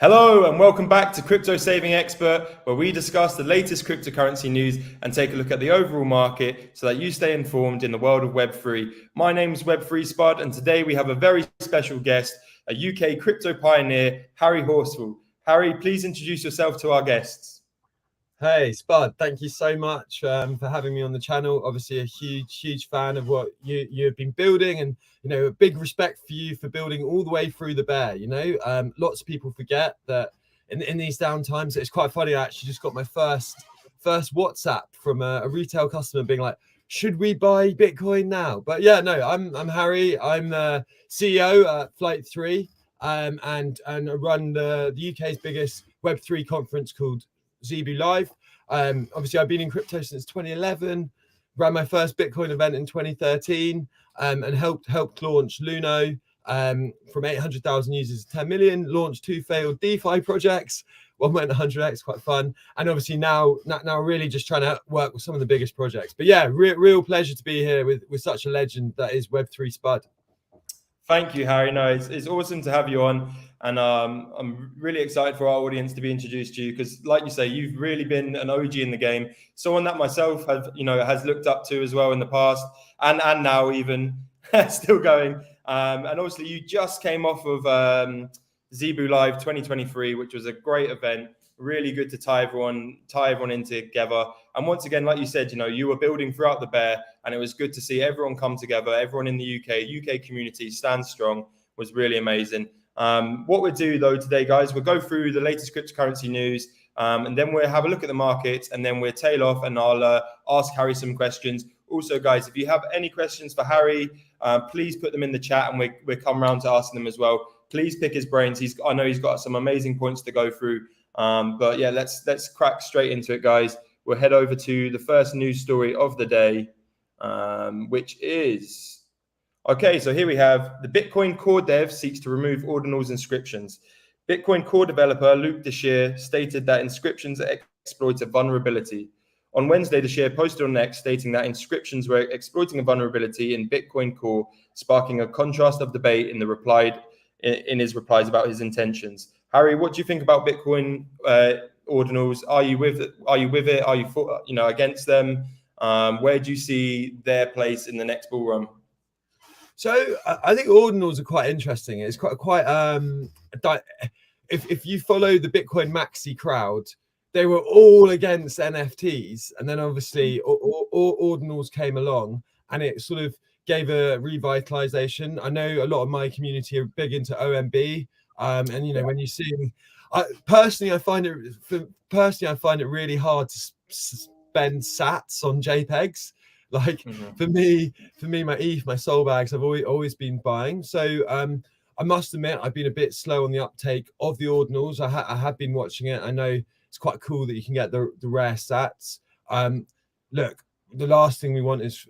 Hello and welcome back to Crypto Saving Expert, where we discuss the latest cryptocurrency news and take a look at the overall market so that you stay informed in the world of Web3. My name is Web3 Spud, and today we have a very special guest, a UK crypto pioneer, Harry Horsfall. Harry, please introduce yourself to our guests. Hey, Spud, thank you so much for having me on the channel. Obviously, a huge fan of what you've been building, and a big respect for you for building all the way through the bear. Lots of people forget that in these down times. It's quite funny. I actually just got my first WhatsApp from a retail customer being like, "Should we buy Bitcoin now?" But yeah, no, I'm Harry. I'm the CEO at Flight 3, and I run the UK's biggest Web3 conference called Zebu Live. Obviously, I've been in crypto since 2011, ran my first Bitcoin event in 2013, and helped launch Luno from 800,000 users to 10 million, launched 2 failed DeFi projects. One went 100x, quite fun. And obviously now really just trying to work with some of the biggest projects. But yeah, real pleasure to be here with such a legend that is Web3 Spud. Thank you, Harry. No, it's awesome to have you on. And I'm really excited for our audience to be introduced to you because, like you say, you've really been an OG in the game. Someone that myself has looked up to as well in the past and now even still going. And obviously, you just came off of Zebu Live 2023, which was a great event. Really good to tie everyone in together. And once again, like you said, you were building throughout the bear, and it was good to see everyone come together. Everyone in the UK community stand strong. Was really amazing. What we'll do though today, guys, we'll go through the latest cryptocurrency news, and then we'll have a look at the markets, and then we'll tail off, and I'll ask Harry some questions. Also, guys, if you have any questions for Harry, please put them in the chat, and we'll come around to asking them as well. Please pick his brains. I know he's got some amazing points to go through. But yeah, let's crack straight into it, guys. We'll head over to the first news story of the day, which is okay. So here we have the Bitcoin core dev seeks to remove ordinals inscriptions. Bitcoin core developer Luke Deshear stated that inscriptions exploit a vulnerability. On Wednesday, Deshear posted on X stating that inscriptions were exploiting a vulnerability in Bitcoin core, sparking a contrast of debate in his replies about his intentions. Harry, what do you think about Bitcoin ordinals? Are you with it? Are you against them? Where do you see their place in the next bull run? So I think ordinals are quite interesting. It's quite if you follow the Bitcoin maxi crowd, they were all against NFTs, and then obviously ordinals came along, and it sort of gave a revitalization. I know a lot of my community are big into OMB. And when you see, I find it really hard to spend sats on JPEGs. Like for me, my ETH, my Soul bags, I've always been buying. So I must admit, I've been a bit slow on the uptake of the ordinals. I have been watching it. I know it's quite cool that you can get the rare sats. Look, the last thing we want is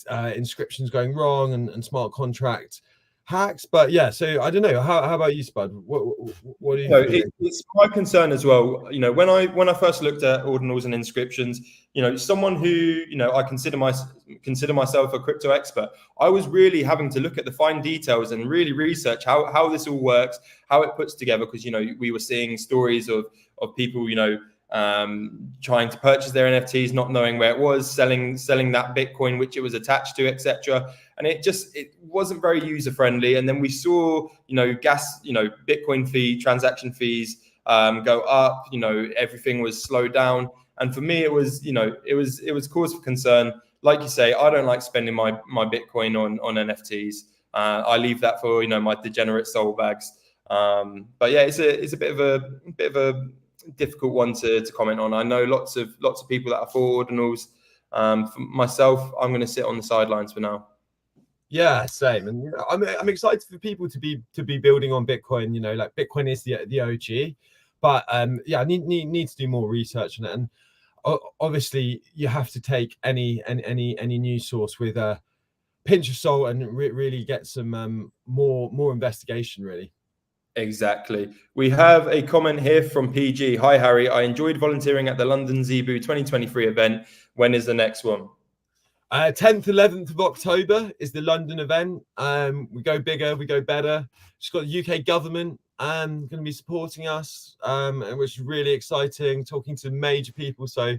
inscriptions going wrong and smart contract hacks. But yeah, so I don't know. How about you, Spud? What do you think? It's my concern as well. When I first looked at ordinals and inscriptions, someone who I consider myself a crypto expert, I was really having to look at the fine details and really research how this all works, how it puts together, because we were seeing stories of people trying to purchase their NFTs, not knowing where it was, selling that Bitcoin which it was attached to, etc. And it wasn't very user friendly. And then we saw Bitcoin transaction fees go up. Everything was slowed down. And for me, it was cause for concern. Like you say, I don't like spending my Bitcoin on NFTs. I leave that for my degenerate soul bags. But yeah, it's a bit of a difficult one to comment on. I know lots of people that are for ordinals. For myself, I'm going to sit on the sidelines for now. Yeah, same. And I'm excited for people to be building on Bitcoin. Like Bitcoin is the OG, but yeah, I need to do more research on it. And obviously, you have to take any news source with a pinch of salt and really get some more investigation. Really. Exactly. We have a comment here from PG. Hi, Harry. I enjoyed volunteering at the London Zebu 2023 event. When is the next one? 10th, 11th of October is the London event. We go bigger, we go better. Just got the UK government going to be supporting us, which is really exciting, talking to major people. So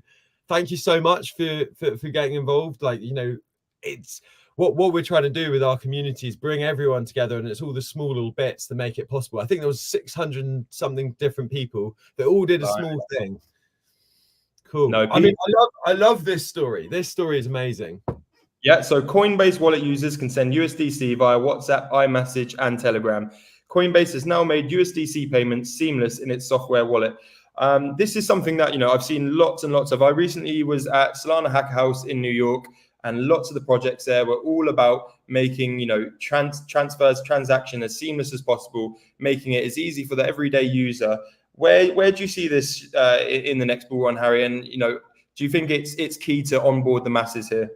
thank you so much for getting involved. Like, you know, it's what we're trying to do with our community is bring everyone together, and it's all the small little bits that make it possible. I think there was 600 and something different people that all did a small thing. Cool. No, I mean, I love this story. This story is amazing. Yeah, so Coinbase wallet users can send USDC via WhatsApp, iMessage, and Telegram. Coinbase has now made USDC payments seamless in its software wallet. This is something that, you know, I've seen lots and lots of. I recently was at Solana Hacker House in New York, and lots of the projects there were all about making, you know, transfers, transaction as seamless as possible, making it as easy for the everyday user. Where do you see this in the next bull run, Harry? And, you know, do you think it's key to onboard the masses here?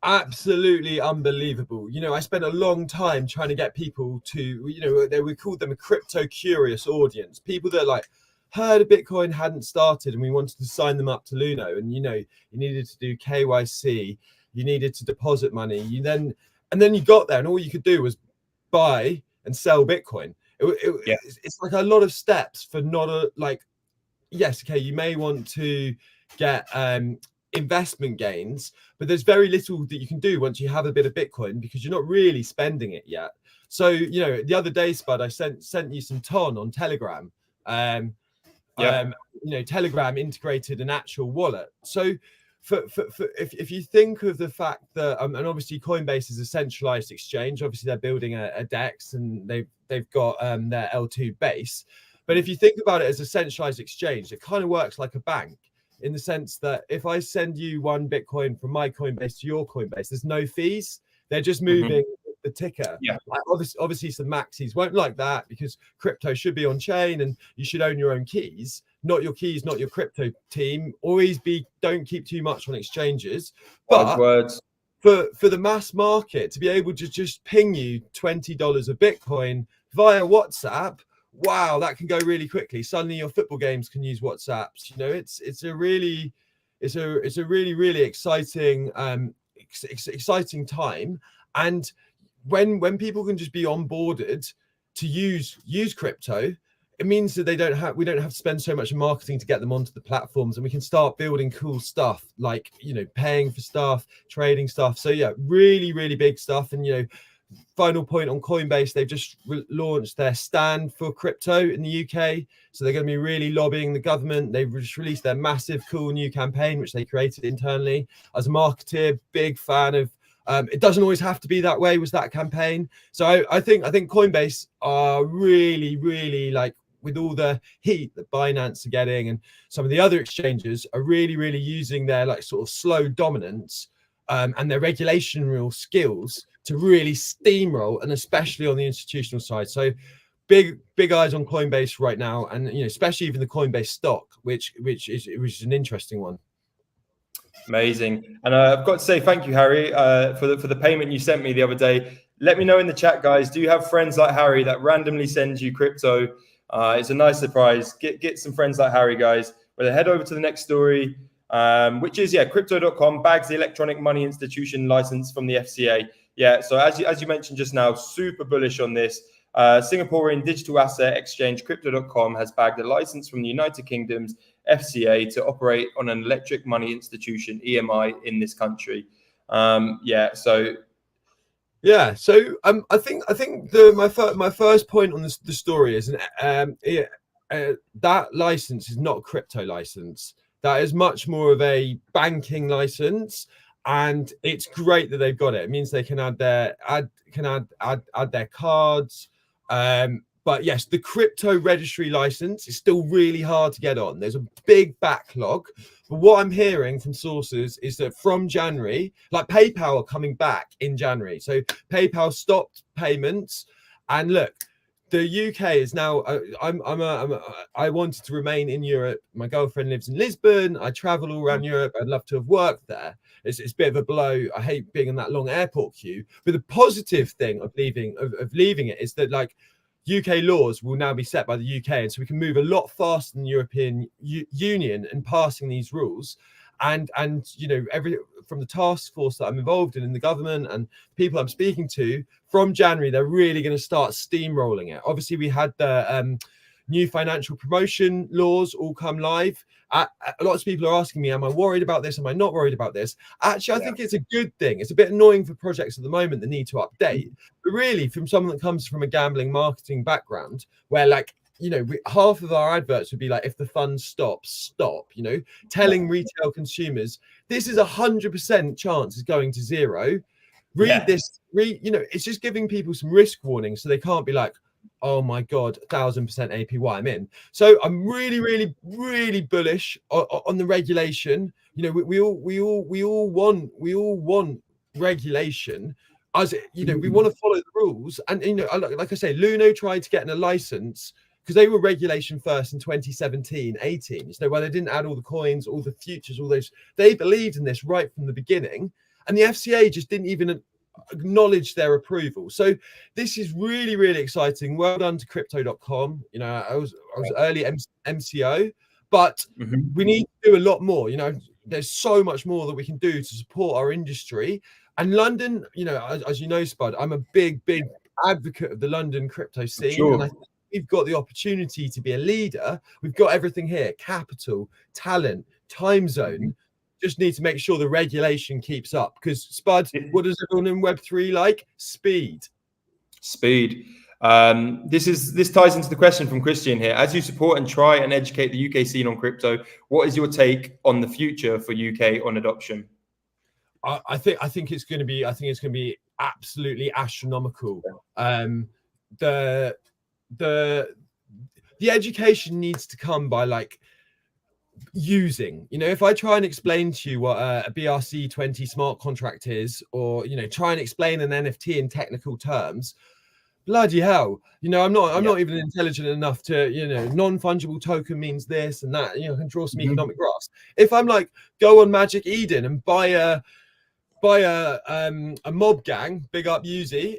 Absolutely unbelievable. You know, I spent a long time trying to get people to, you know, we called them a crypto curious audience, people that like heard of Bitcoin, hadn't started, and we wanted to sign them up to Luno. And, you know, you needed to do KYC, you needed to deposit money, and then you got there and all you could do was buy and sell Bitcoin. It's like a lot of steps for not a, like, yes, okay, you may want to get investment gains, but there's very little that you can do once you have a bit of Bitcoin because you're not really spending it yet. So, you know, the other day, Spud, I sent you some ton on Telegram. You know, Telegram integrated an actual wallet. So if you think of the fact that and obviously Coinbase is a centralized exchange, obviously they're building a DEX and they've got their L2 base. But if you think about it as a centralized exchange, it kind of works like a bank in the sense that if I send you one Bitcoin from my Coinbase to your Coinbase, there's no fees. They're just moving the ticker. Yeah. Like obviously some maxis won't like that because crypto should be on chain and you should own your own keys, not your keys, not your crypto team. Don't keep too much on exchanges. But words. For the mass market to be able to just ping you $20 of Bitcoin via WhatsApp, wow, that can go really quickly. Suddenly your football games can use WhatsApps. You know, it's a really exciting exciting time. And when people can just be onboarded to use crypto, it means that we don't have to spend so much marketing to get them onto the platforms, and we can start building cool stuff like, you know, paying for stuff, trading stuff. So yeah, really big stuff. And, you know, final point on Coinbase, they've just launched their stand for crypto in the UK. So they're going to be really lobbying the government. They've just released their massive, cool new campaign, which they created internally. As a marketeer, big fan of, it doesn't always have to be that way, was that campaign. So I think Coinbase are really like, with all the heat that Binance are getting and some of the other exchanges are really using their like sort of slow dominance and their regulation real skills to really steamroll, and especially on the institutional side. So big eyes on Coinbase right now, and, you know, especially even the Coinbase stock, which is an interesting one. Amazing. And I've got to say thank you, Harry, for the payment you sent me the other day. Let me know in the chat, guys. Do you have friends like Harry that randomly send you crypto? It's a nice surprise. Get some friends like Harry, guys. We'll head over to the next story, which is, crypto.com bags the electronic money institution license from the FCA. Yeah, so as you mentioned just now, super bullish on this. Singaporean digital asset exchange Crypto.com has bagged a license from the United Kingdom's FCA to operate on an electric money institution, EMI, in this country. I think my first point on the story is that license is not a crypto license. That is much more of a banking license. And it's great that they've got it. It means they can add their cards. But yes, the crypto registry license is still really hard to get on. There's a big backlog. But what I'm hearing from sources is that from January, like PayPal are coming back in January. So PayPal stopped payments. And look, the UK is now. I wanted to remain in Europe. My girlfriend lives in Lisbon. I travel all around Europe. I'd love to have worked there. It's a bit of a blow. I hate being in that long airport queue. But the positive thing of leaving it is that, like, UK laws will now be set by the UK, and so we can move a lot faster than the European Union in passing these rules. and you know, from the task force that I'm involved in the government and people I'm speaking to, from January they're really going to start steamrolling it. Obviously we had the new financial promotion laws all come live. A lot of people are asking me, am I worried about this? Am I not worried about this? Actually, I think it's a good thing. It's a bit annoying for projects at the moment that need to update, but really from someone that comes from a gambling marketing background, where like, you know, half of our adverts would be like, if the fund stops, stop, you know, telling retail consumers, this is 100% chance is going to zero. Read this, you know, it's just giving people some risk warnings so they can't be like, oh my God, 1000% APY, I'm in. So I'm really bullish on the regulation. You know, we all want regulation. As you know, we want to follow the rules. And you know, like I say, Luno tried to get a license because they were regulation first in 2017, 18. You know, where they didn't add all the coins, all the futures, all those. They believed in this right from the beginning, and the FCA just didn't even acknowledge their approval. So this is really exciting. Well done to crypto.com. You know, I was early MCO, but we need to do a lot more. You know, there's so much more that we can do to support our industry. And London, you know, as you know, Spud, I'm a big advocate of the London crypto scene. And I think we've got the opportunity to be a leader. We've got everything here: capital, talent, time zone. Just need to make sure the regulation keeps up, because Spud, what does everyone in Web3 like? Speed. This ties into the question from Christian here. As you support and try and educate the UK scene on crypto, what is your take on the future for UK on adoption? I think it's going to be absolutely astronomical. The education needs to come by like using, you know, if I try and explain to you what a BRC20 smart contract is, or, you know, try and explain an NFT in technical terms, bloody hell, you know, I'm not even intelligent enough to, you know, non-fungible token means this and that, you know, can draw some economic graphs. If I'm like, go on Magic Eden and buy a mob gang, big up Uzi,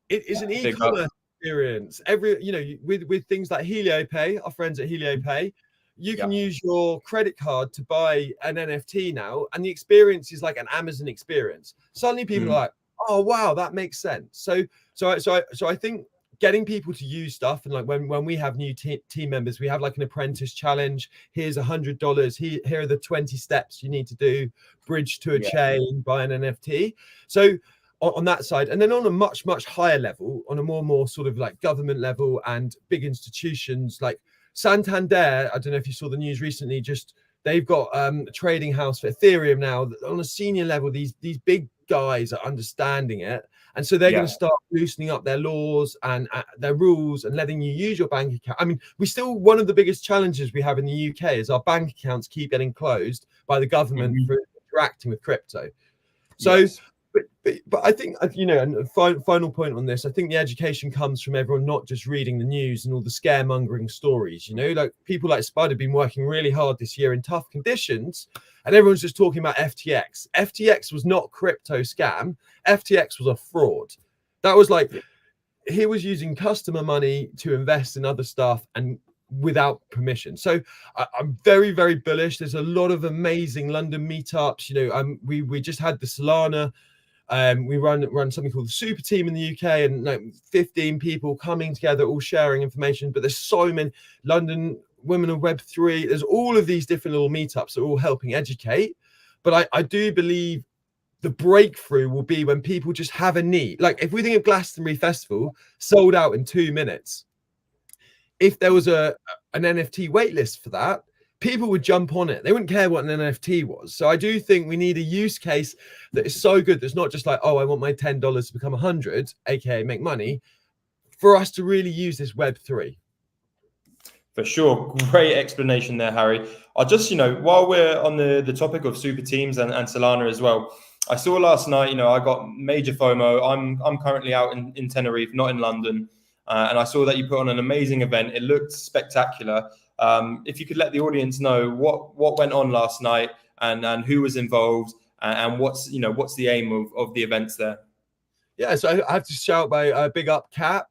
it is an e-commerce experience. You know, with things like HelioPay, our friends at HelioPay, you can use your credit card to buy an NFT now, and the experience is like an Amazon experience. Suddenly people are like, oh wow, that makes sense. So I think getting people to use stuff, and like when we have new team members, we have like an apprentice challenge. Here's $100. Here are the 20 steps you need to do. Bridge to a chain, buy an NFT. So on that side, and then on a much higher level, on a more sort of like government level and big institutions like Santander, I don't know if you saw the news recently, just they've got a trading house for Ethereum now. On a senior level, these big guys are understanding it, and so they're going to start loosening up their laws and their rules and letting you use your bank account. I mean, one of the biggest challenges we have in the UK is our bank accounts keep getting closed by the government for interacting with crypto. So but I think, you know, and final point on this, I think the education comes from everyone not just reading the news and all the scaremongering stories. You know, like people like Spud have been working really hard this year in tough conditions, and everyone's just talking about FTX. FTX was not crypto scam. FTX was a fraud. That was like, he was using customer money to invest in other stuff and without permission. So I'm very bullish. There's a lot of amazing London meetups. You know, we just had the Solana. We run something called the Super Team in the UK, and like 15 people coming together, all sharing information. But there's so many London Women of Web3. There's all of these different little meetups that are all helping educate. But I do believe the breakthrough will be when people just have a need. Like if we think of Glastonbury Festival, sold out in 2 minutes. If there was an NFT waitlist for that, people would jump on it. They wouldn't care what an NFT was. So I do think we need a use case that is so good that's not just like, oh, I want my $10 to become 100, aka make money, for us to really use this Web3. For sure. Great explanation there, Harry. I'll just, you know, while we're on the topic of super teams and Solana as well, I saw last night, you know, I got major FOMO. I'm currently out in Tenerife, not in London. And I saw that you put on an amazing event. It looked spectacular. If you could let the audience know what went on last night and who was involved and what's the aim of the events there. Yeah, so I have to shout my big up Cap.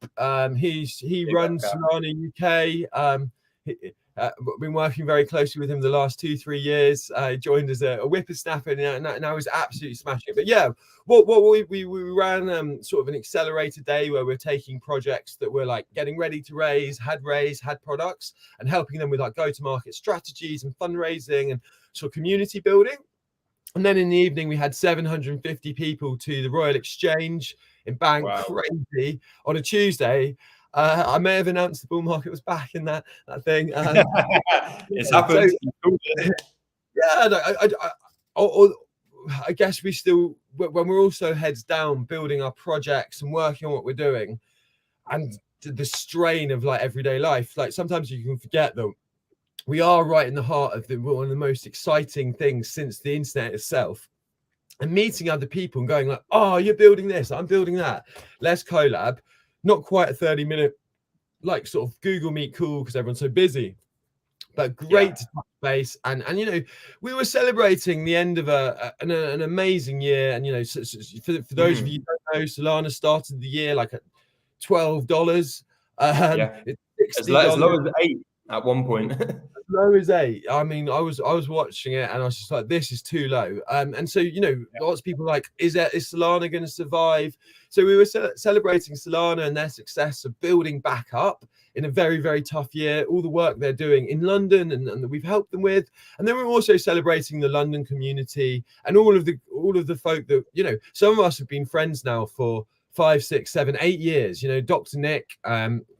He runs Solana UK. been working very closely with him the last 2-3 years. Joined as a whippersnapper, and now he's absolutely smashing it. But yeah, what we ran sort of an accelerator day where we're taking projects that were like getting ready to raise, had products, and helping them with like go-to-market strategies and fundraising and sort of community building. And then in the evening, we had 750 people to the Royal Exchange in Bank. Wow. Crazy on a Tuesday. I may have announced the bull market was back in that thing. It's happened. So, yeah, I guess we still, when we're also heads down building our projects and working on what we're doing, and the strain of like everyday life, like sometimes you can forget that we are right in the heart of one of the most exciting things since the internet itself. And meeting other people and going like, oh, you're building this, I'm building that, let's collab. Not quite a 30-minute like sort of Google Meet call because everyone's so busy, but great to touch base. And you know, we were celebrating the end of an amazing year. And you know, so for those of you who don't know, Solana started the year like at $12. As low as $8 at one point. As low as $8. I mean, I was watching it and I was just like, this is too low. And so, you know, lots of people like, is Solana going to survive? So we were celebrating Solana and their success of building back up in a very, very tough year, all the work they're doing in London and that we've helped them with. And then we're also celebrating the London community and all of the folk that, you know, some of us have been friends now for 5, 6, 7, 8 years. You know, Dr. Nick,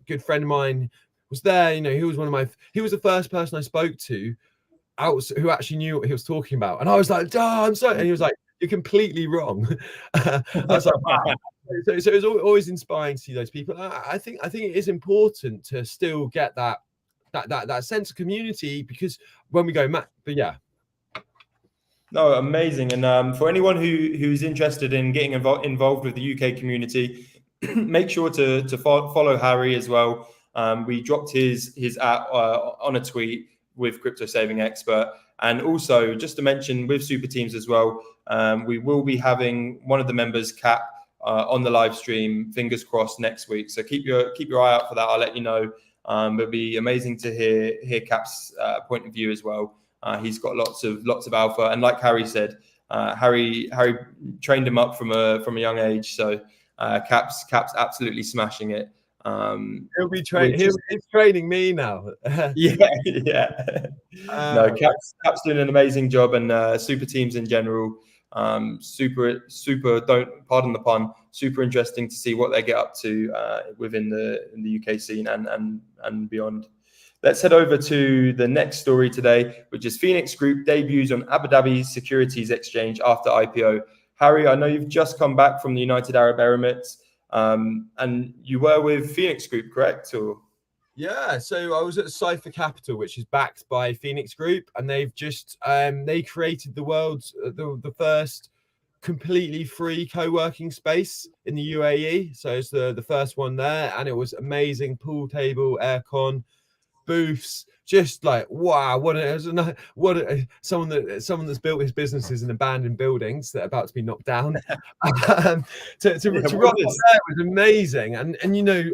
good friend of mine, was there. You know, he was the first person I spoke to who actually knew what he was talking about. And I was like, oh, I'm sorry. And he was like, you're completely wrong. I was like, wow. So it's always inspiring to see those people. I think it is important to still get that sense of community, because when we go but yeah. No, amazing. And for anyone who's interested in getting involved with the UK community, make sure to follow Harry as well. We dropped his @ on a tweet with Crypto Saving Expert. And also, just to mention, with Super Teams as well, we will be having one of the members, Cap, on the live stream, fingers crossed, next week. So keep your eye out for that. I'll let you know. It'll be amazing to hear Cap's point of view as well. He's got lots of alpha, and like Harry said, Harry trained him up from a young age. So Cap's absolutely smashing it. He's training me now. yeah. No, Cap's doing an amazing job, and Super Teams in general. Super, don't pardon the pun, super interesting to see what they get up to within the UK scene and beyond. Let's head over to the next story today, which is Phoenix Group debuts on Abu Dhabi Securities Exchange after IPO. Harry, I know you've just come back from the United Arab Emirates, and you were with Phoenix Group, correct? Or yeah, so I was at Cypher Capital, which is backed by Phoenix Group, and they've just they created the world's the first completely free co-working space in the UAE. So it's the first one there, and it was amazing. Pool table, aircon, booths, just like wow, someone that's built his businesses in abandoned buildings that are about to be knocked down. to rock up there was amazing, and you know.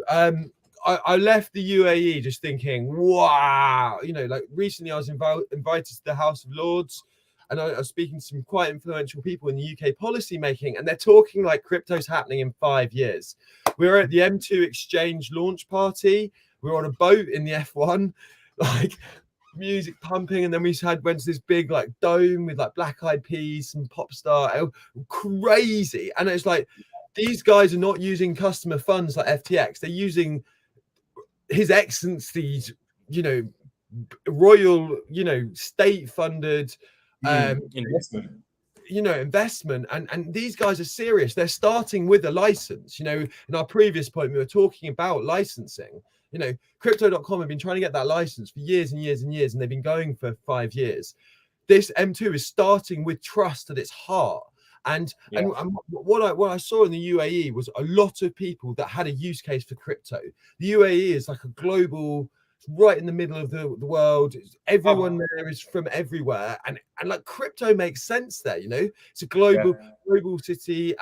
I left the UAE just thinking, wow, you know, like recently I was invited to the House of Lords, and I was speaking to some quite influential people in the UK policy making, and they're talking like crypto's happening in 5 years. We were at the M2 exchange launch party. We were on a boat in the F1, like music pumping, and then we went to this big like dome with like Black Eyed Peas and pop star, crazy. And it's like, these guys are not using customer funds like FTX. They're using His Excellency's, you know, royal, you know, state-funded investment. You know, investment, and these guys are serious. They're starting with a license. You know, in our previous point, we were talking about licensing. You know, Crypto.com have been trying to get that license for years and years and years, and they've been going for 5 years. This M2 is starting with trust at its heart. And what I saw in the UAE was a lot of people that had a use case for crypto. The UAE is like a global, right in the middle of the world. Everyone there is from everywhere, and like crypto makes sense there. You know, it's a global city.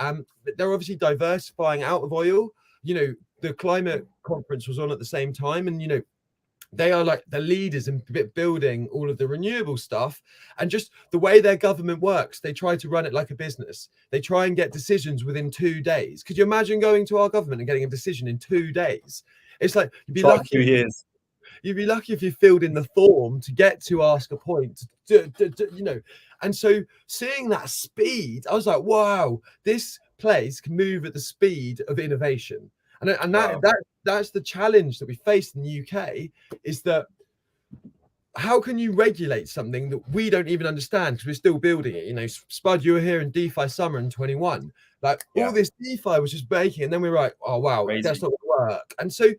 They're obviously diversifying out of oil. You know, the climate conference was on at the same time, and you know, they are like the leaders in building all of the renewable stuff. And just the way their government works, they try to run it like a business. They try and get decisions within 2 days. Could you imagine going to our government and getting a decision in 2 days? It's like you'd be lucky. 2 years. You'd be lucky if you filled in the form to get to ask a point, you know. And so seeing that speed, I was like, wow, this place can move at the speed of innovation. And that's the challenge that we face in the UK, is that how can you regulate something that we don't even understand because we're still building it? You know, Spud, you were here in DeFi summer in 21. Like all this DeFi was just baking, and then we were like, oh wow, Crazy. that's not gonna work. And so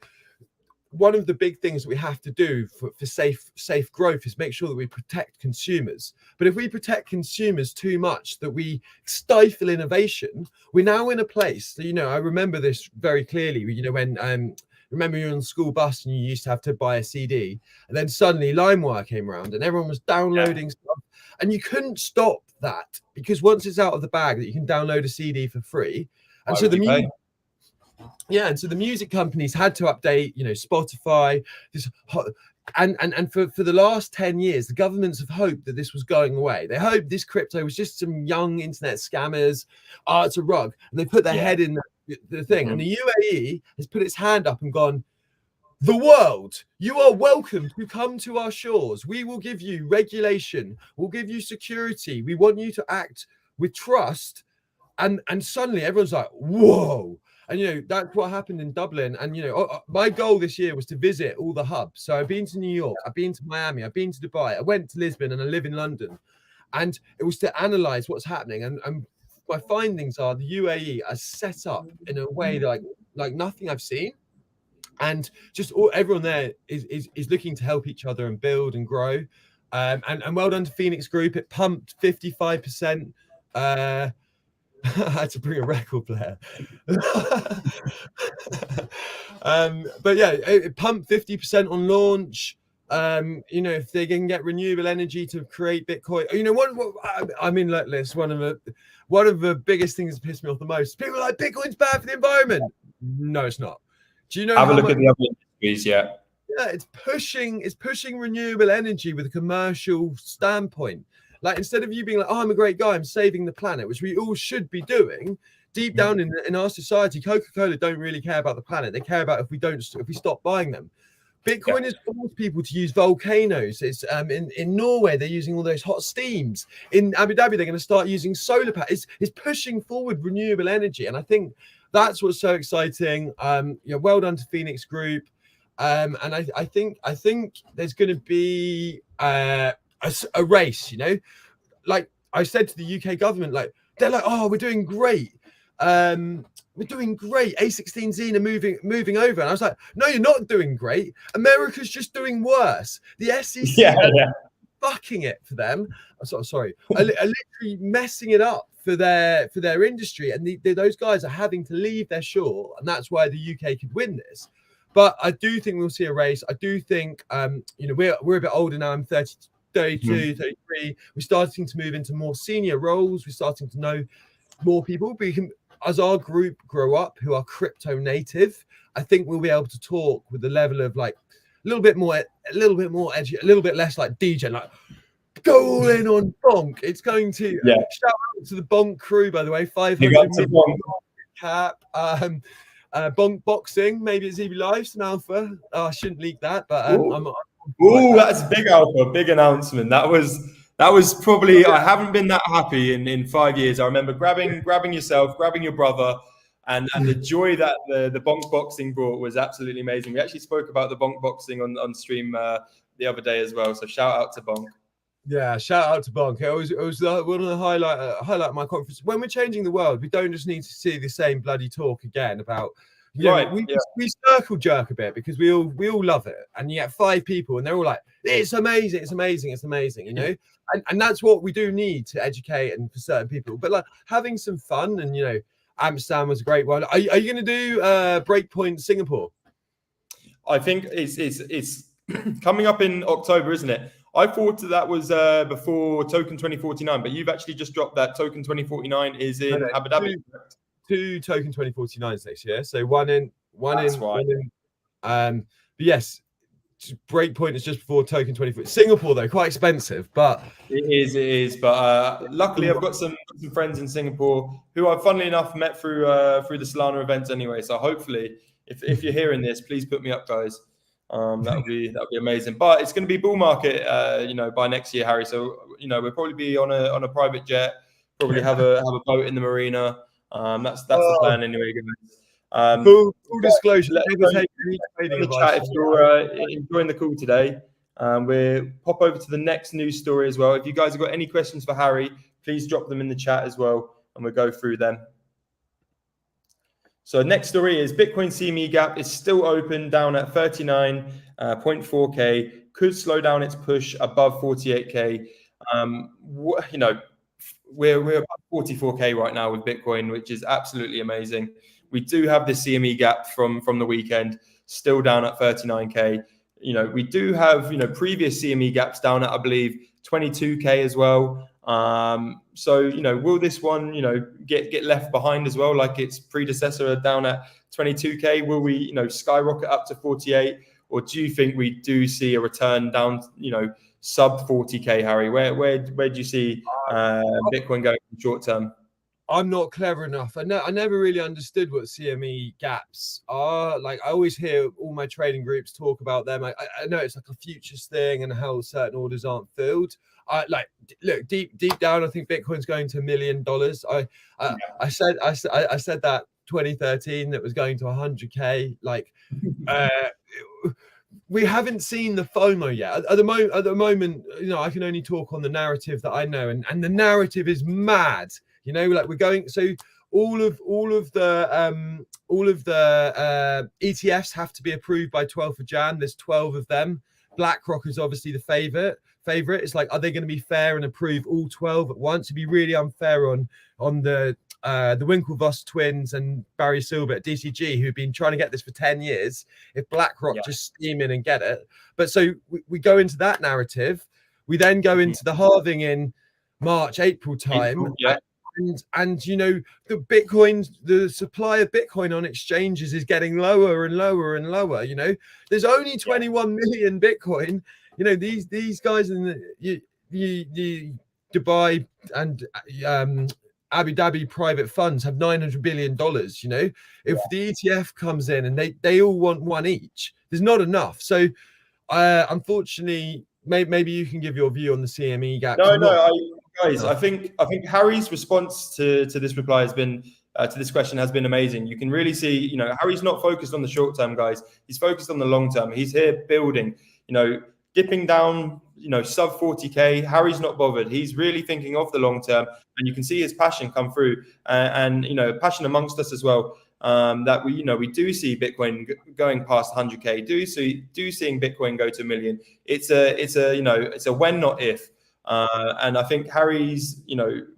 one of the big things that we have to do for safe growth is make sure that we protect consumers. But if we protect consumers too much, that we stifle innovation, we're now in a place that, you know, I remember this very clearly, you know, when remember you're on the school bus and you used to have to buy a CD, and then suddenly LimeWire came around and everyone was downloading stuff, and you couldn't stop that, because once it's out of the bag that you can download a CD for free, and so the music, and so the music companies had to update, you know, Spotify, and for the last 10 years, the governments have hoped that this was going away. They hoped this crypto was just some young internet scammers. Oh, it's a rug, and they put their head in the thing. And the UAE has put its hand up and gone, the world, you are welcome to come to our shores. We will give you regulation. We'll give you security. We want you to act with trust. And suddenly everyone's like, whoa. And, you know, that's what happened in Dublin. And, you know, my goal this year was to visit all the hubs. So I've been to New York, I've been to Miami, I've been to Dubai, I went to Lisbon, and I live in London. And it was to analyze what's happening. And my findings are the UAE are set up in a way like nothing I've seen. And just everyone there is looking to help each other and build and grow. And well done to Phoenix Group. It pumped 55%. I had to bring a record player. But yeah, it pumped 50% on launch. You know, if they can get renewable energy to create Bitcoin, you know, I mean, like this, one of the biggest things that pissed me off the most. People are like, Bitcoin's bad for the environment. No, it's not. Do you know? Have a look at the other industries, yeah, it's pushing renewable energy with a commercial standpoint. Like, instead of you being like, oh, I'm a great guy, I'm saving the planet, which we all should be doing, deep down in our society, Coca-Cola don't really care about the planet. They care about if we stop buying them. Bitcoin has forced people to use volcanoes. It's in Norway, they're using all those hot steams. In Abu Dhabi, they're going to start using solar panels. It's pushing forward renewable energy. And I think that's what's so exciting. You know, well done to Phoenix Group. And I think there's going to be a race, you know, like I said to the UK government, like they're like, oh, we're doing great. We're doing great. A16Z are moving over. And I was like, no, you're not doing great. America's just doing worse. The SEC fucking it for them. I'm sorry. are literally messing it up for their industry. And those guys are having to leave their shore. And that's why the UK could win this. But I do think we'll see a race. I do think, you know, we're a bit older now. I'm 32, 33. We're starting to move into more senior roles. We're starting to know more people. We can, as our group grow up who are crypto native, I think we'll be able to talk with the level of like a little bit more edgy, a little bit less like DJ, like go all in on Bonk. It's going to shout out to the Bonk crew, by the way, 500 million cap. Bonk Boxing, maybe it's EV Live, some alpha. I shouldn't leak that, but that's big alpha, big announcement. That was probably, I haven't been that happy in 5 years. I remember grabbing yourself, grabbing your brother, and the joy that the Bonk Boxing brought was absolutely amazing. We actually spoke about the Bonk Boxing on stream the other day as well. So shout out to Bonk. Yeah, shout out to Bonk. It was one of the highlight of my conference. When we're changing the world, we don't just need to see the same bloody talk again about. We circle jerk a bit because we all love it, and you get 5 people and they're all like, it's amazing, you know, and that's what we do need to educate and for certain people. But like having some fun, and you know, Amsterdam was a great one. Are you going to do Breakpoint Singapore? I think it's coming up in October, isn't it? I thought that was before Token 2049, but you've actually just dropped that Token 2049 is in Abu Dhabi. 2 Token 2049s next year. So one in. But yes, breakpoint is just before token 24. Singapore though, quite expensive, but It is. But luckily, I've got some friends in Singapore who I've, funnily enough, met through the Solana events anyway. So hopefully, if you're hearing this, please put me up, guys. That would be amazing. But it's going to be bull market, by next year, Harry. So we'll probably be on a private jet, probably have a boat in the marina. That's the plan anyway, guys. Full disclosure, never take any in trading the advice. chat if you're enjoying the call today. We'll pop over to the next news story as well. If you guys have got any questions for Harry, please drop them in the chat as well, and we'll go through them. So next story is Bitcoin CME gap is still open, down at 39.4K. Could slow down its push above 48K. We're about 44K right now with Bitcoin, which is absolutely amazing. We do have the CME gap from the weekend, still down at 39K. We do have previous CME gaps down at, I believe, 22K as well. So will this one get left behind as well, like its predecessor down at 22K? Will we skyrocket up to 48, or do you think we do see a return down sub 40K, Harry? Where do you see Bitcoin going in the short term? I'm not clever enough. I never really understood what CME gaps are. Like, I always hear all my trading groups talk about them. I know it's like a futures thing and how certain orders aren't filled. Look, deep down, I think Bitcoin's going to $1 million. I said that 2013 that was going to 100K. Like, we haven't seen the FOMO yet. At the moment, I can only talk on the narrative that I know, and the narrative is mad. Like, we're going. So all of the ETFs have to be approved by 12th of Jan. There's 12 of them. BlackRock is obviously the favorite. It's like, are they going to be fair and approve all 12 at once? It'd be really unfair on the Winklevoss twins and Barry Silbert at DCG, who've been trying to get this for 10 years, if BlackRock just steam in and get it. But so we go into that narrative. We then go into the halving in March, April time. And the supply of Bitcoin on exchanges is getting lower and lower and lower. There's only 21 million Bitcoin. These guys in the Dubai and Abu Dhabi private funds have $900 billion. If the ETF comes in and they all want one each, there's not enough. So unfortunately, maybe you can give your view on the CME gap. Guys, I think Harry's response to this reply has been to this question has been amazing. You can really see, Harry's not focused on the short term, guys. He's focused on the long term. He's here building, dipping down, sub 40K. Harry's not bothered. He's really thinking of the long term, and you can see his passion come through, and passion amongst us as well. That we do see Bitcoin going past 100K. Do seeing Bitcoin go to $1 million. It's a when, not if. And I think Harry's,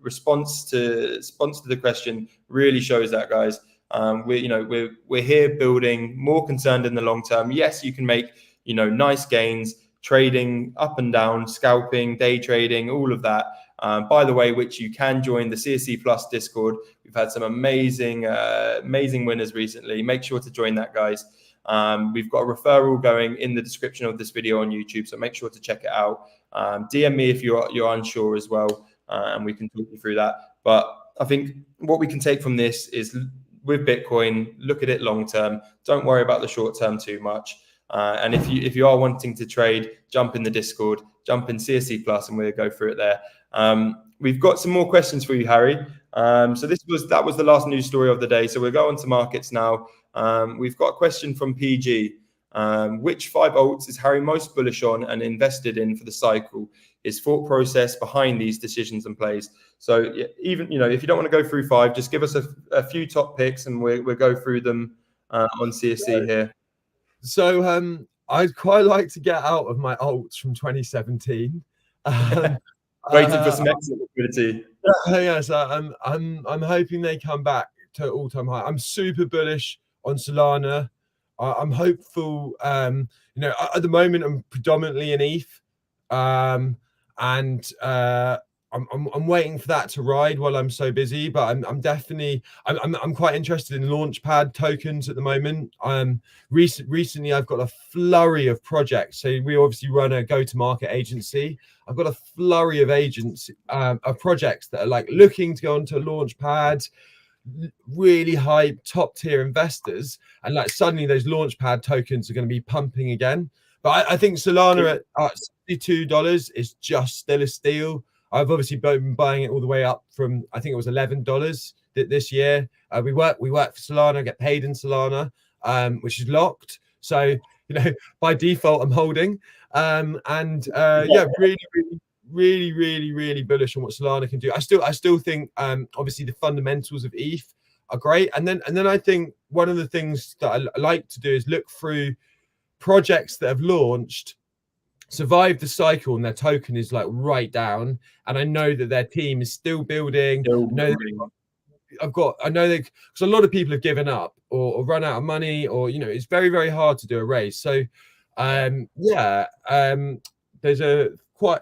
response to the question really shows that, guys. We're here building, more concerned in the long term. Yes, you can make, nice gains, trading up and down, scalping, day trading, all of that. By the way, which you can join the CSE Plus Discord. We've had some amazing winners recently. Make sure to join that, guys. We've got a referral going in the description of this video on YouTube, so make sure to check it out. DM me if you're unsure as well, and we can talk you through that. But I think what we can take from this is, with Bitcoin, look at it long term. Don't worry about the short term too much. And if you are wanting to trade, jump in the Discord, jump in CSE Plus, and we'll go through it there. We've got some more questions for you, Harry. So that was the last news story of the day. So we'll go on to markets now. We've got a question from PG. Which 5 alts is Harry most bullish on and invested in for the cycle? His thought process behind these decisions and plays. So even if you don't want to go through 5, just give us a few top picks, and we'll go through them on CSE here. So I'd quite like to get out of my alts from 2017. Waiting for some exit liquidity. Yes, I'm hoping they come back to all-time high. I'm super bullish on Solana. I'm hopeful. At the moment, I'm predominantly in ETH, and I'm waiting for that to ride while I'm so busy, but I'm definitely I'm quite interested in launchpad tokens at the moment. Recently I've got a flurry of projects. So we obviously run a go-to-market agency. I've got a flurry of agents of projects that are like looking to go onto launchpad, really high top tier investors, and like suddenly those launchpad tokens are going to be pumping again. But I think Solana at $62 is just still a steal. I've obviously been buying it all the way up from, I think it was $11 this year. We work for Solana, get paid in Solana, which is locked. So, you know, by default, I'm holding. Yeah, really bullish on what Solana can do. I still think, obviously, the fundamentals of ETH are great. And then I think one of the things that I like to do is look through projects that have launched, survived the cycle, and their token is like right down, and I know that their team is still building. I know that because a lot of people have given up or run out of money, or it's very hard to do a raise. So there's a quite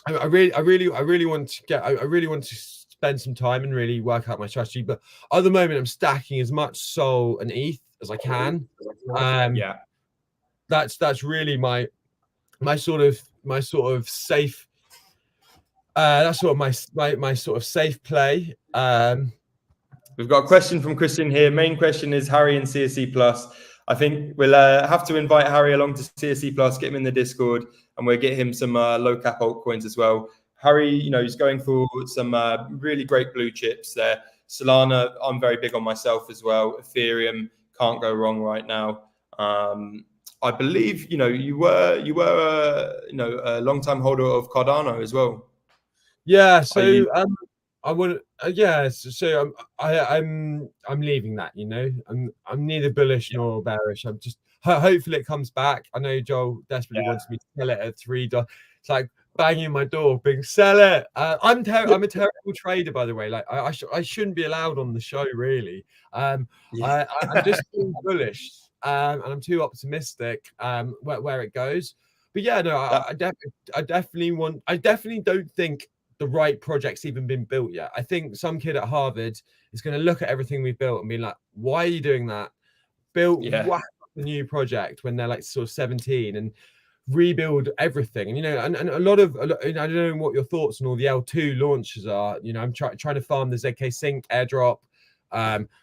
I really want to spend some time and really work out my strategy, but at the moment I'm stacking as much Sol and ETH as I can. That's really my sort of safe that's sort of my sort of safe play. We've got a question from Christian here. Main question is Harry and CSE Plus. I think we'll have to invite Harry along to CSE Plus, get him in the Discord, and we'll get him some low cap altcoins as well. Harry, he's going for some really great blue chips there. Solana, I'm very big on myself as well. Ethereum, can't go wrong right now. I believe you were a long time holder of Cardano as well. Yeah, so I want so I'm leaving that. I'm neither bullish nor bearish. I'm just hopefully it comes back. I know Joel desperately wants me to sell it at $3. It's like banging my door, being sell it. I'm a terrible trader, by the way. Like I shouldn't be allowed on the show, really. I'm just being bullish. And I'm too optimistic where it goes. But yeah, no, I definitely don't think the right project's even been built yet. I think some kid at Harvard is going to look at everything we've built and be like, why are you doing that? Whack a new project when they're like sort of 17 and rebuild everything. And and a lot of I don't know what your thoughts on all the L2 launches are. I'm trying to farm the ZK Sync airdrop.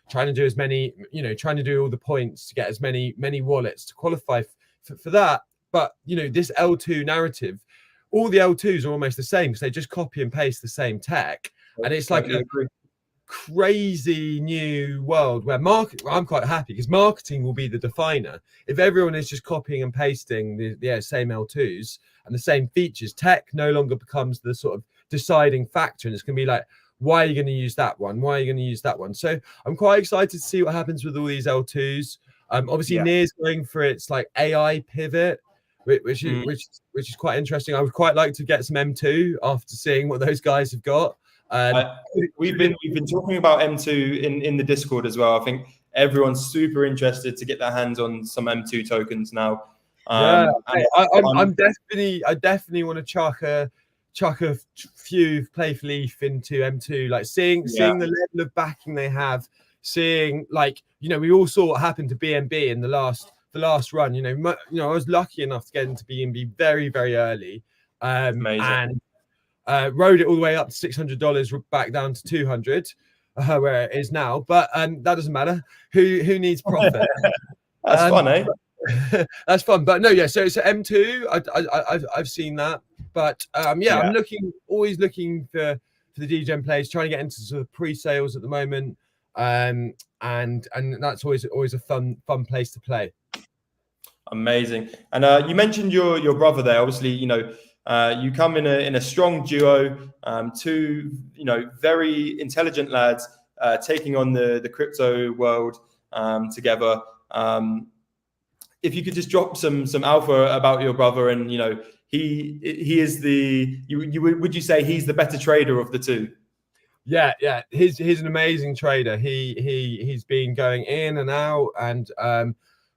Trying to do as many, trying to do all the points to get as many wallets to qualify for that. But this L2 narrative, all the L2s are almost the same because they just copy and paste the same tech, and it's like a crazy new world where I'm quite happy because marketing will be the definer. If everyone is just copying and pasting the same L2s and the same features, tech no longer becomes the sort of deciding factor, and it's going to be like, why are you going to use that one? Why are you going to use that one? So I'm quite excited to see what happens with all these L2s. Obviously, Near's going for its like AI pivot, which is quite interesting. I would quite like to get some M2 after seeing what those guys have got. We've been talking about M2 in the Discord as well. I think everyone's super interested to get their hands on some M2 tokens now. I definitely want to chuck a few playful ETH into M2, like seeing the level of backing they have, seeing we all saw what happened to BNB in the last run. I was lucky enough to get into BNB very early, and rode it all the way up to $600, back down to $200, where it is now. But that doesn't matter. Who needs profit? That's fun, eh? That's fun. But no, yeah. So M2, I've seen that. But I'm always looking for the DGen plays, trying to get into sort of pre-sales at the moment. And that's always a fun place to play. Amazing. And you mentioned your brother there. Obviously, you come in a strong duo, two very intelligent lads taking on the crypto world together. If you could just drop some alpha about your brother, and he is would you say he's the better trader of the two? Yeah. He's an amazing trader. He's been going in and out and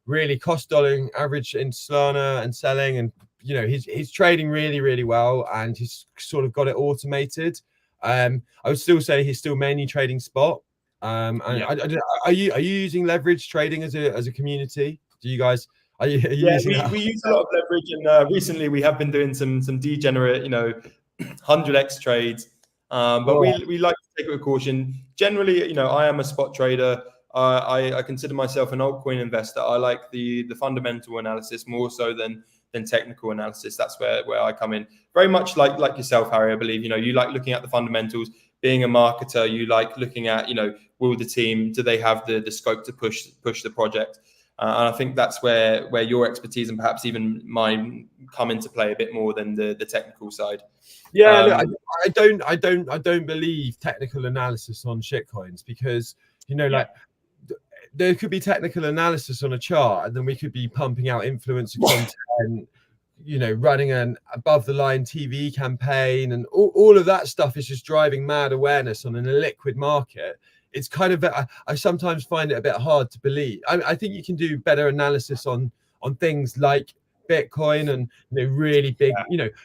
really cost dolling average in Solana and selling, and he's trading really well, and he's sort of got it automated. I would still say he's still mainly trading spot. Are you using leverage trading as a community? Do you guys are you using that? We use a lot of leverage, and recently we have been doing some degenerate 100x trades, but we like to take it with caution. Generally, I am a spot trader. I consider myself an altcoin investor. I like the fundamental analysis more so than technical analysis. That's where I come in. Very much like yourself, Harry. I believe you like looking at the fundamentals. Being a marketer, you like looking at will the team, do they have the scope to push the project? And I think that's where your expertise and perhaps even mine come into play a bit more than the technical side. Yeah, I don't believe technical analysis on shitcoins, because there could be technical analysis on a chart, and then we could be pumping out influencer content, running an above the line TV campaign, and all of that stuff is just driving mad awareness on an illiquid market. It's kind of, I sometimes find it a bit hard to believe. I think you can do better analysis on things like Bitcoin and really big.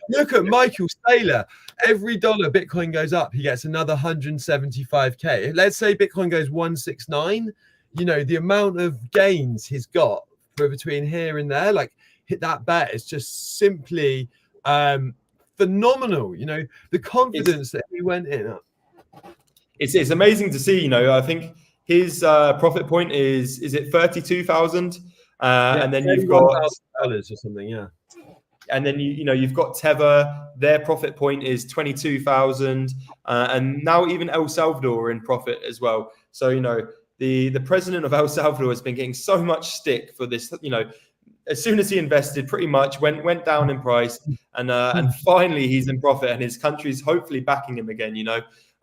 Look at Michael Saylor. Every dollar Bitcoin goes up, he gets another 175k. Let's say Bitcoin goes 169. The amount of gains he's got for between here and there, like hit that bet, is just simply phenomenal. The confidence that he went in. It's amazing to see. I think his profit point is it 32,000, and then you've got $1,000 or something, yeah. And then you've got Tether. Their profit point is 22,000, and now even El Salvador are in profit as well. So the president of El Salvador has been getting so much stick for this. As soon as he invested, pretty much went down in price, and finally he's in profit, and his country's hopefully backing him again.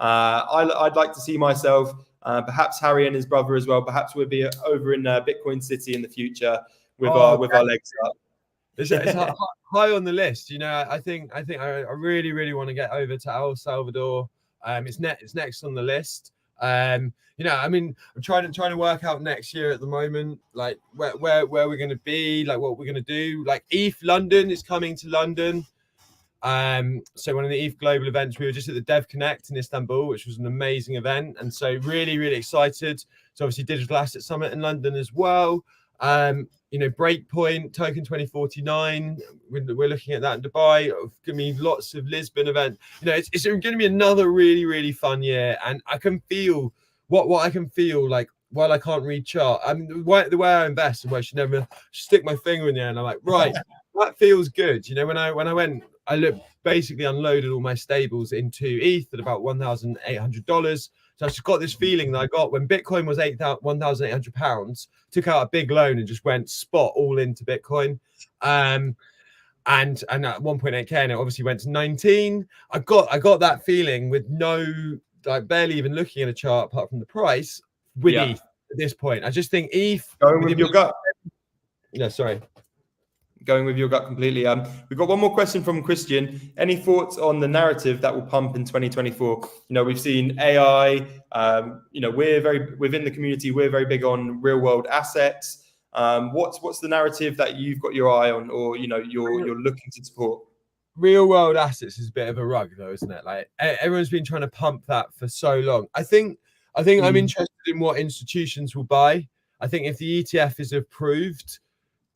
I'd like to see myself, perhaps Harry and his brother as well. Perhaps we'll be over in Bitcoin City in the future with our legs up. It's high on the list. I think I really want to get over to El Salvador. It's next on the list. I'm trying to work out next year at the moment, like where we're going to be, like what we're going to do. Like ETH London is coming to London. So one of the ETH global events, we were just at the Dev Connect in Istanbul, which was an amazing event, and so really excited. So obviously Digital Asset Summit in London as well. Breakpoint Token 2049, we're looking at that in Dubai. Give me lots of Lisbon event. It's going to be another really fun year, and I can feel what I can feel like while I can't read chart. I mean, the way I invest, and where I should never stick my finger in there, and I'm like, right, that feels good. When I went, I basically unloaded all my stables into ETH at about $1,800. So I just got this feeling that I got when Bitcoin was £1,800, took out a big loan and just went spot all into Bitcoin. And at 1.8k, and it obviously went to 19. I got that feeling with barely even looking at a chart apart from the price with ETH at this point. I just think ETH going with your gut. Going with your gut completely. We've got one more question from Christian. Any thoughts on the narrative that will pump in 2024? We've seen AI. We're very within the community. We're very big on real world assets. What's the narrative that you've got your eye on, or you're looking to support? Real world assets is a bit of a rug, though, isn't it? Like everyone's been trying to pump that for so long. I think I'm interested in what institutions will buy. I think if the ETF is approved,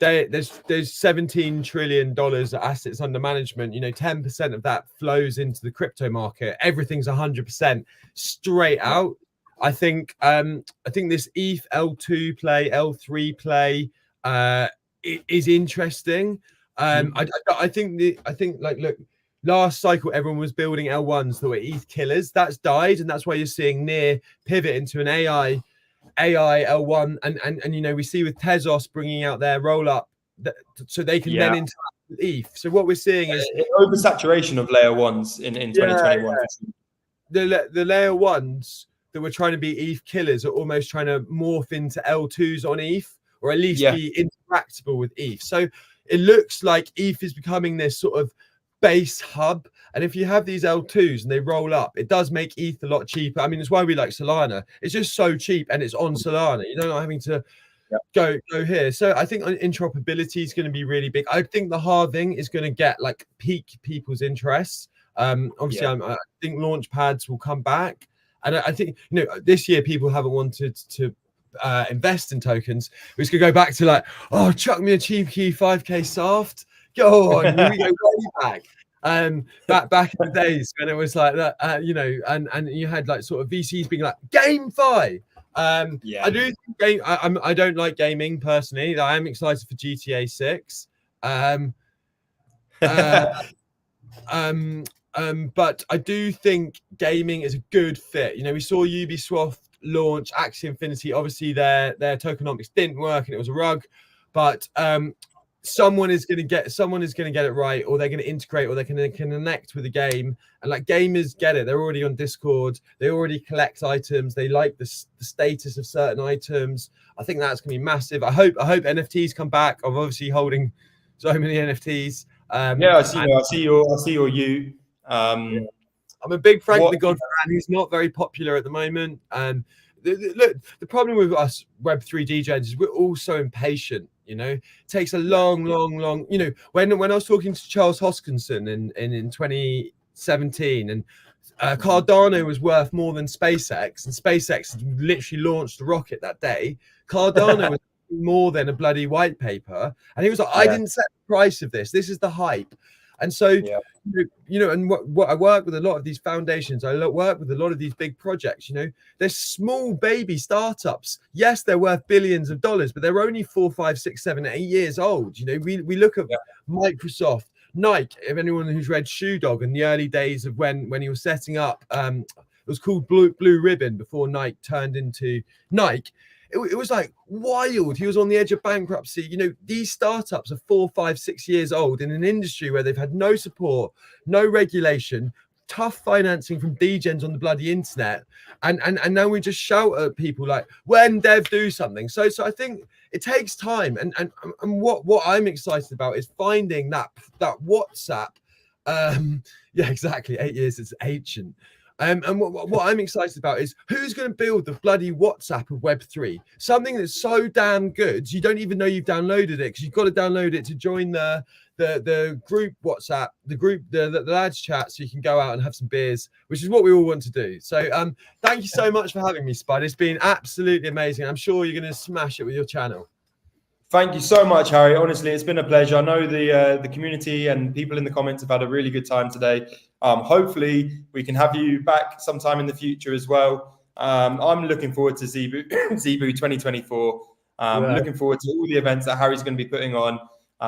there's $17 trillion of assets under management. 10% of that flows into the crypto market. Everything's 100% straight out. I think this ETH L2 play, L3 play is interesting. I think look, last cycle everyone was building L1s that were ETH killers. That's died, and that's why you're seeing near pivot into an AI L1, and we see with Tezos bringing out their roll up so they can then interact with ETH. So what we're seeing is oversaturation of layer ones in 2021. The layer ones that were trying to be ETH killers are almost trying to morph into L2s on ETH, or at least be interactable with ETH. So it looks like ETH is becoming this sort of base hub, and if you have these L2s and they roll up, it does make ETH a lot cheaper. I mean, it's why we like Solana. It's just so cheap, and it's on Solana. You're not having to go here. So I think interoperability is going to be really big. I think the halving is going to get like pique people's interests. Obviously, I think launch pads will come back, and I think this year people haven't wanted to invest in tokens. We're just gonna go back to like, oh, chuck me a cheap key 5k soft. Go on, we go way back. Back in the days when it was like that, and you had like sort of VCs being like GameFi. I do think I don't like gaming personally. I am excited for GTA 6. But I do think gaming is a good fit. We saw Ubisoft launch Axie Infinity. Obviously, their tokenomics didn't work and it was a rug. But someone is going to get it right, or they're going to integrate, or they can connect with the game. And like gamers get it. They're already on Discord. They already collect items. They like the status of certain items. I think that's going to be massive. I hope NFTs come back. I'm obviously holding so many NFTs. I see your you. I'm a big Frank the God fan. He's not very popular at the moment. And look, the problem with us Web3 DJs is we're all so impatient. It takes a long. When I was talking to Charles Hoskinson in 2017, and Cardano was worth more than SpaceX, and SpaceX literally launched the rocket that day. Cardano was more than a bloody white paper, and he was like, I didn't set the price of this. This is the hype. And so, and what I work with a lot of these foundations, I work with a lot of these big projects, they're small baby startups. Yes, they're worth billions of dollars, but they're only 4, 5, 6, 7, 8 years old. We look at Microsoft, Nike, if anyone who's read Shoe Dog in the early days of when he was setting up, it was called Blue Ribbon before Nike turned into Nike. It was like wild. He was on the edge of bankruptcy. These startups are 4, 5, 6 years old in an industry where they've had no support, no regulation, tough financing from degens on the bloody internet. And now we just shout at people like, when dev do something. So I think it takes time. And what I'm excited about is finding that WhatsApp. Exactly. 8 years is ancient. And what I'm excited about is who's going to build the bloody WhatsApp of Web3, something that's so damn good you don't even know you've downloaded it, because you've got to download it to join the group WhatsApp, the lads chat, so you can go out and have some beers, which is what we all want to do. So thank you so much for having me, Spud. It's been absolutely amazing. I'm sure you're going to smash it with your channel. Thank you so much, Harry. Honestly, it's been a pleasure. I know the community and people in the comments have had a really good time today. Hopefully, we can have you back sometime in the future as well. I'm looking forward to Zebu 2024. Looking forward to all the events that Harry's going to be putting on.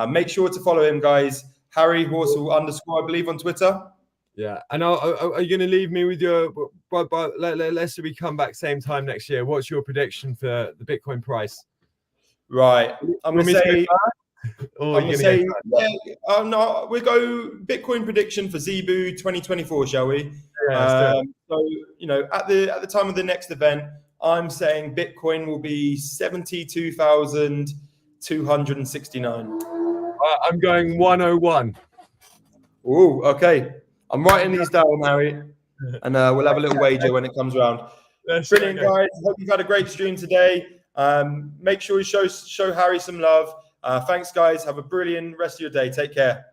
Make sure to follow him, guys. Harry Horsell _ I believe on Twitter. Yeah, and are you going to leave me with your? Let's say we come back same time next year. What's your prediction for the Bitcoin price? Right, I'm going to say. No, we'll go Bitcoin prediction for Zebu 2024, shall we? Yeah, so at the time of the next event, I'm saying Bitcoin will be 72,269. I'm going 101. Oh, okay. I'm writing these down, Harry, and we'll have a little wager when it comes around. Brilliant, guys. Hope you've had a great stream today. Make sure you show Harry some love. Thanks, guys. Have a brilliant rest of your day. Take care.